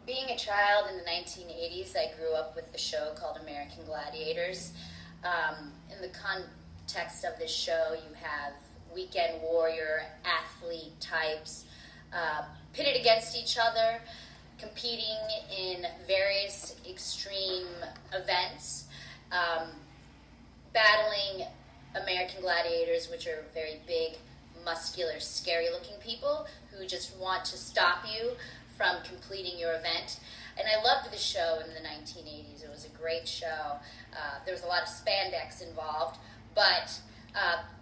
Being a child in the 1980s, I grew up with the show called American Gladiators. In the context of this show, you have weekend warrior, athlete types pitted against each other, competing in various extreme events, battling American gladiators, which are very big, muscular, scary-looking people who just want to stop you from completing your event. And I loved the show in the 1980s. It was a great show. There was a lot of spandex involved, but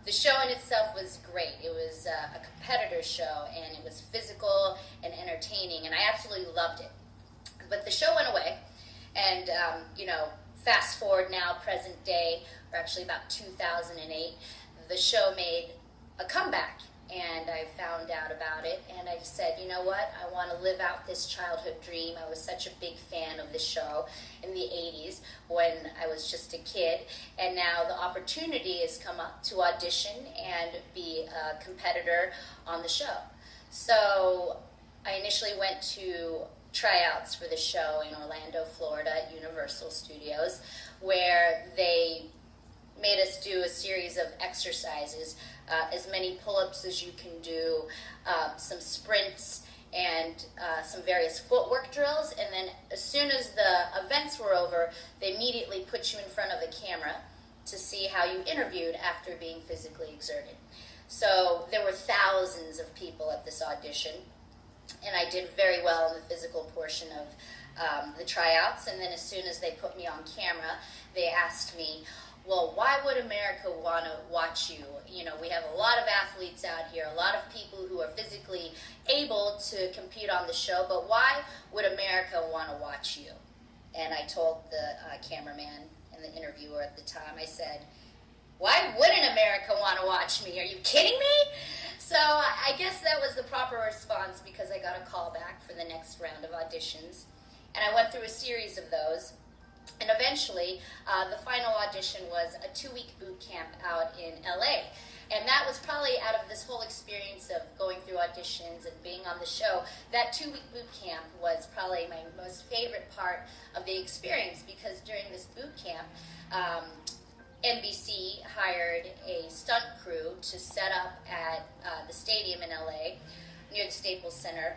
the show in itself was great. It was a competitor show, and it was physical and entertaining, and I absolutely loved it. But the show went away, and fast forward now, present day, or actually about 2008, the show made a comeback, and I found out about it, and I just said, you know what, I want to live out this childhood dream. I was such a big fan of the show in the 80s when I was just a kid, and now the opportunity has come up to audition and be a competitor on the show. So I initially went to tryouts for the show in Orlando, Florida at Universal Studios, where they made us do a series of exercises, as many pull-ups as you can do, some sprints, and some various footwork drills. And then as soon as the events were over, they immediately put you in front of a camera to see how you interviewed after being physically exerted. So there were thousands of people at this audition, and I did very well in the physical portion of the tryouts. And then as soon as they put me on camera, they asked me, well, why would America want to watch you? You know, we have a lot of athletes out here, a lot of people who are physically able to compete on the show, but why would America want to watch you? And I told the cameraman and the interviewer at the time, I said, why wouldn't America want to watch me? Are you kidding me? So I guess that was the proper response, because I got a call back for the next round of auditions. And I went through a series of those. And eventually, the final audition was a 2-week boot camp out in LA. And that was probably, out of this whole experience of going through auditions and being on the show, that 2-week boot camp was probably my most favorite part of the experience, because during this boot camp, NBC hired a stunt crew to set up at the stadium in LA, near the Staples Center.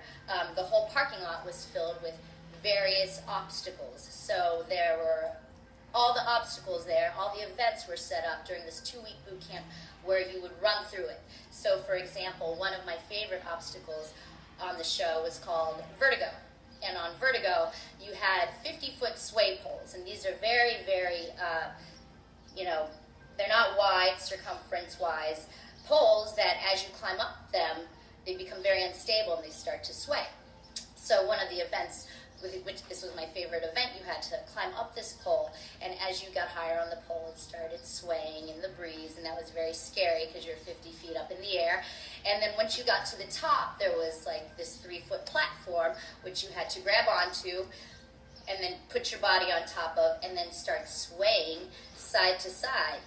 The whole parking lot was filled with various obstacles. So there were all the obstacles there, all the events were set up during this 2-week boot camp where you would run through it. So for example, one of my favorite obstacles on the show was called Vertigo. And on Vertigo, you had 50-foot sway poles, and these are very, very, they're not wide, circumference-wise poles that as you climb up them, they become very unstable and they start to sway. So one of the events, which this was my favorite event, you had to climb up this pole, and as you got higher on the pole, it started swaying in the breeze, and that was very scary because you're 50 feet up in the air. And then once you got to the top, there was like this 3-foot platform, which you had to grab onto and then put your body on top of, and then start swaying side to side,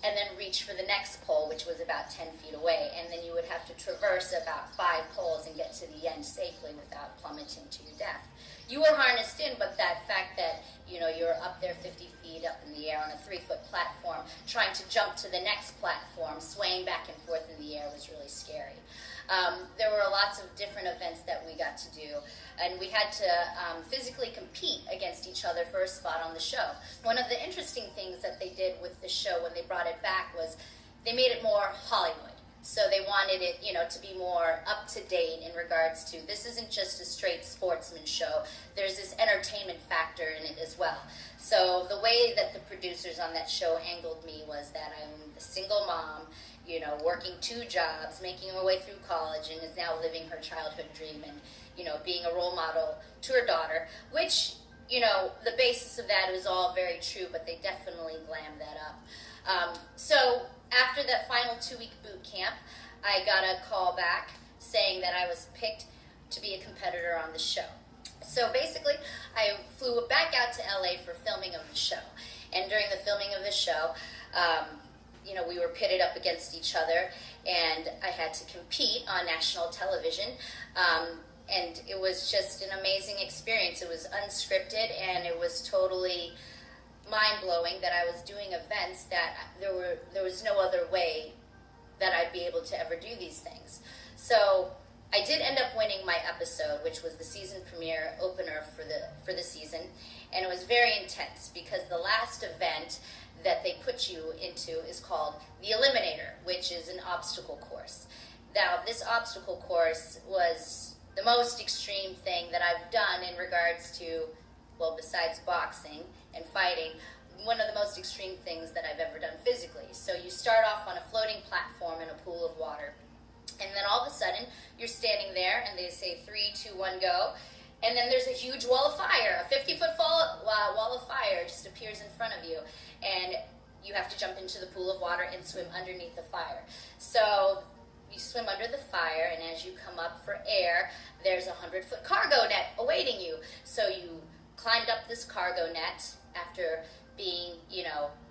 and then reach for the next pole, which was about 10 feet away, and then you would have to traverse about 5 poles and get to the end safely without plummeting to your death. You were harnessed in, but that fact that, you're up there 50 feet up in the air on a 3-foot platform, trying to jump to the next platform, swaying back and forth in the air, was really scary. There were lots of different events that we got to do, and we had to physically compete against each other for a spot on the show. One of the interesting things that they did with the show when they brought it back was they made it more Hollywood. So they wanted it, to be more up to date in regards to, this isn't just a straight sportsman show. There's this entertainment factor in it as well. So the way that the producers on that show angled me was that I'm a single mom, working 2 jobs, making her way through college, and is now living her childhood dream, and, being a role model to her daughter, which, the basis of that was all very true, but they definitely glammed that up. So after that final 2-week boot camp, I got a call back saying that I was picked to be a competitor on the show. So basically, I flew back out to LA for filming of the show. And during the filming of the show, we were pitted up against each other, and I had to compete on national television. and it was just an amazing experience. It was unscripted, and it was totally mind-blowing that I was doing events that there was no other way that I'd be able to ever do these things. So I did end up winning my episode, which was the season premiere opener for the season, and it was very intense because the last event that they put you into is called the Eliminator, which is an obstacle course. Now, this obstacle course was the most extreme thing that I've done in regards to, well, besides boxing and fighting, one of the most extreme things that I've ever done physically. So you start off on a floating platform in a pool of water, and then all of a sudden you're standing there and they say 3, 2, 1, go, and then there's a huge wall of fire, a 50-foot wall of fire just appears in front of you, and you have to jump into the pool of water and swim underneath the fire. So you swim under the fire, and as you come up for air, there's a 100-foot cargo net awaiting you. So you climbed up this cargo net after being,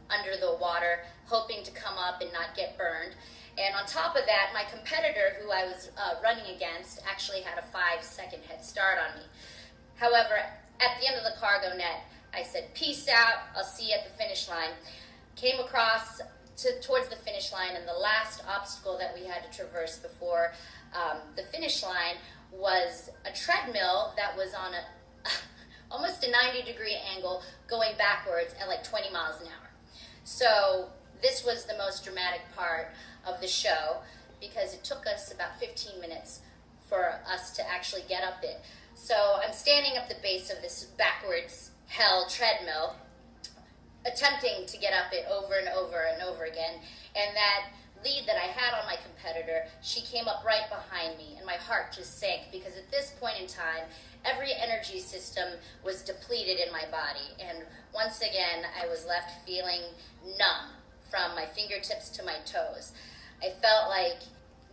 under the water, hoping to come up and not get burned. And on top of that, my competitor, who I was running against, actually had a 5-second head start on me. However, at the end of the cargo net, I said, peace out, I'll see you at the finish line. Came across towards the finish line, and the last obstacle that we had to traverse before the finish line was a treadmill that was on almost a 90-degree angle going backwards at like 20 miles an hour. So this was the most dramatic part of the show because it took us about 15 minutes for us to actually get up it. So I'm standing at the base of this backwards hell treadmill, attempting to get up it over and over and over again, and that lead that I had on my competitor, she came up right behind me, and my heart just sank because at this point in time, every energy system was depleted in my body, and once again, I was left feeling numb from my fingertips to my toes. I felt like,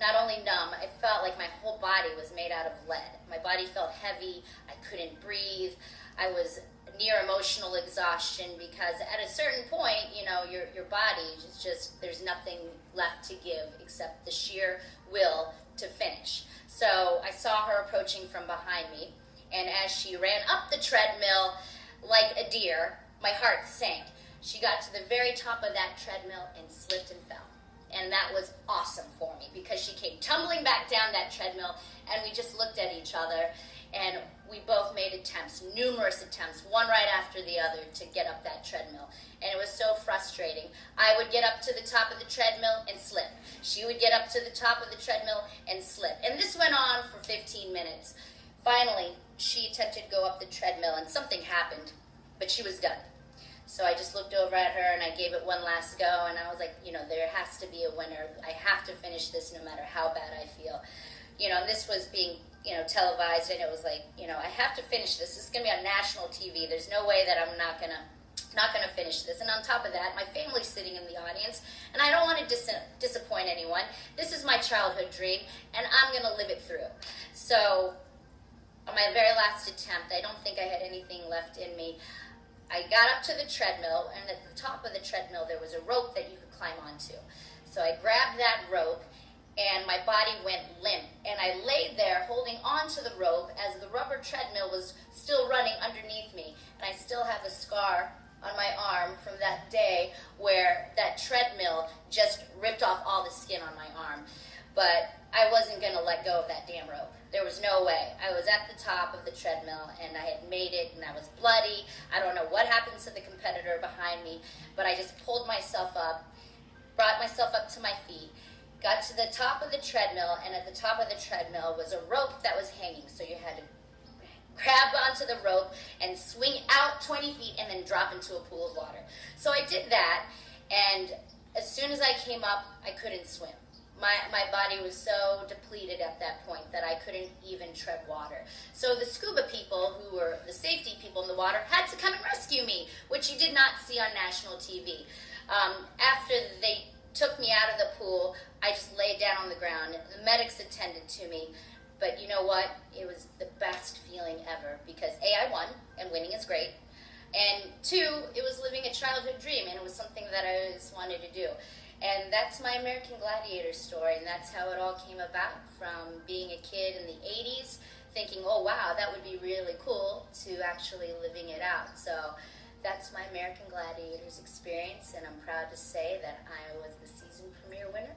not only numb, I felt like my whole body was made out of lead. My body felt heavy, I couldn't breathe, I was near emotional exhaustion because at a certain point, your body is just, there's nothing left to give except the sheer will to finish. So I saw her approaching from behind me, and as she ran up the treadmill like a deer, my heart sank. She got to the very top of that treadmill and slipped and fell. And that was awesome for me because she came tumbling back down that treadmill, and we just looked at each other, and we both made attempts, numerous attempts, one right after the other, to get up that treadmill. And it was so frustrating. I would get up to the top of the treadmill and slip. She would get up to the top of the treadmill and slip. And this went on for 15 minutes. Finally, she attempted to go up the treadmill, and something happened, but she was done. So I just looked over at her, and I gave it one last go, and I was like, there has to be a winner. I have to finish this no matter how bad I feel. And this was being, televised, and it was like, I have to finish this. This is going to be on national TV. There's no way that I'm not gonna finish this. And on top of that, my family's sitting in the audience, and I don't want to disappoint anyone. This is my childhood dream, and I'm going to live it through. So on my very last attempt, I don't think I had anything left in me. I got up to the treadmill, and at the top of the treadmill, there was a rope that you could climb onto. So I grabbed that rope, and my body went limp, and I laid there holding onto the rope as the rubber treadmill was still running underneath me, and I still have a scar on my arm from that day where that treadmill just ripped off all the skin on my arm. But I wasn't going to let go of that damn rope. There was no way. I was at the top of the treadmill, and I had made it, and I was bloody. I don't know what happened to the competitor behind me, but I just pulled myself up, brought myself up to my feet, got to the top of the treadmill, and at the top of the treadmill was a rope that was hanging, so you had to grab onto the rope and swing out 20 feet and then drop into a pool of water. So I did that, and as soon as I came up, I couldn't swim. My body was so depleted at that point that I couldn't even tread water. So the scuba people, who were the safety people in the water, had to come and rescue me, which you did not see on national TV. After they took me out of the pool, I just laid down on the ground. The medics attended to me. But you know what? It was the best feeling ever because A, I won, and winning is great. And 2, it was living a childhood dream, and it was something that I always wanted to do. And that's my American Gladiator story, and that's how it all came about, from being a kid in the 80s thinking, oh wow, that would be really cool, to actually living it out. So that's my American Gladiators experience, and I'm proud to say that I was the season premiere winner